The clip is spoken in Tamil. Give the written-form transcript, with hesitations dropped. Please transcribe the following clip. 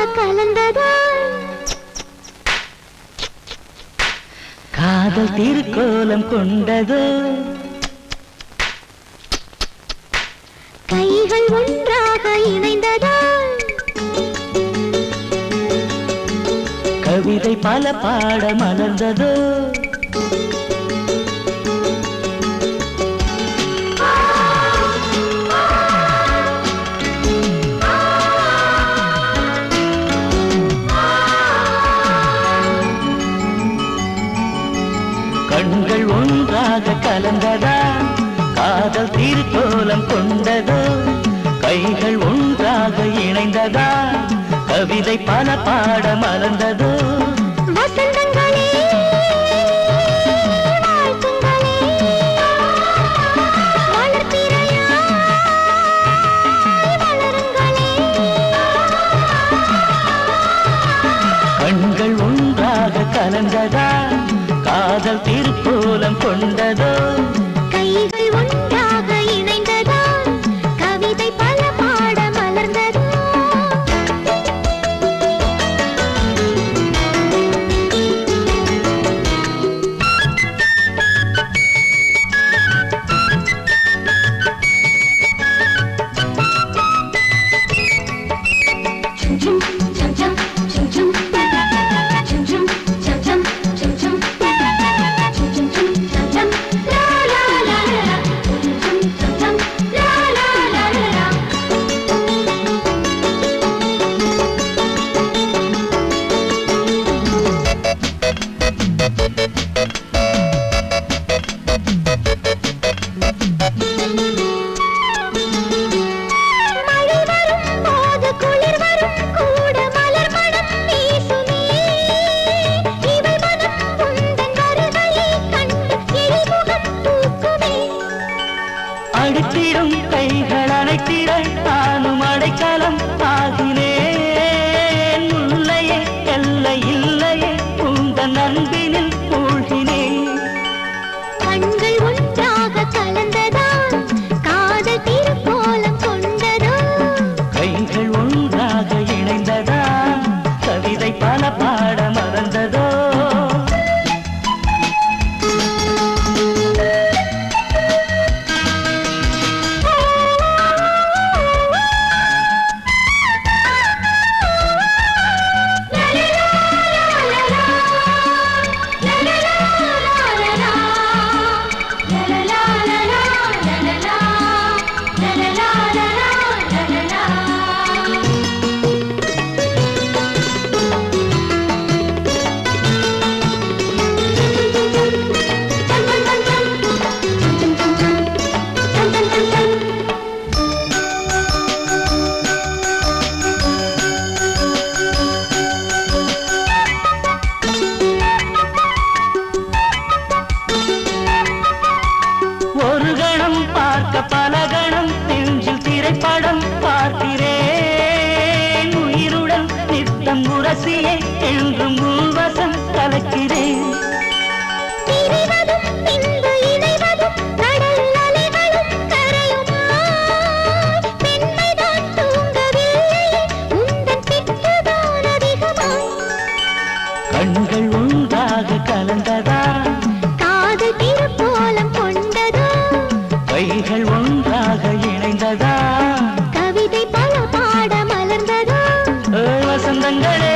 ஒன்றாக கலந்ததா காதல் திருக்கோலம் கொண்டதோ கைகள் ஒன்றாக இணைந்ததா கவிதை பல பாட மலர்ந்ததோ கண்கள் ஒன்றாக கலந்ததா காதல் திருக்கோலம் கொண்டதோ கைகள் ஒன்றாக இணைந்ததா கவிதை பல பாட மலர்ந்ததோ வசந்தங்களே வாழ்த்துங்களே வளர்பிறையா வளருங்களே கண்கள் ஒன்றாக கலந்ததா காதல் திருக்கோலம் கொண்டதோ கைகள் ஒன்றாக இணைந்ததா கவிதை பல பாட மலர்ந்ததோ அடித்திடும் கைகள் அணைத்திட நானும் அடைக்கலம் ஆகினேன் முல்லையே எல்லை இல்லையே உந்தன் அன்பினில் மூழ்கினேன் கண்கள் ஒன்றாக கலந்ததா காதல் திருக்கோலம் கொண்டதோ கைகள் ஒன்றாக இணைந்ததா கவிதை பல பாட மறந்ததோ பலகணம் நெஞ்சில் திரைப்படம் பார்க்கிறேன் உயிருடன் நித்தம் உரசியே என்றும் உள்வசம் கலக்கிறேன் கண்கள் ஒன்றாக கலந்ததா காதல் திருக்கோலம் கொண்டதோ கைகள் ஒன்றாக இணைந்ததா கவிதை பல பாட மலர்ந்ததோ வசந்தங்களே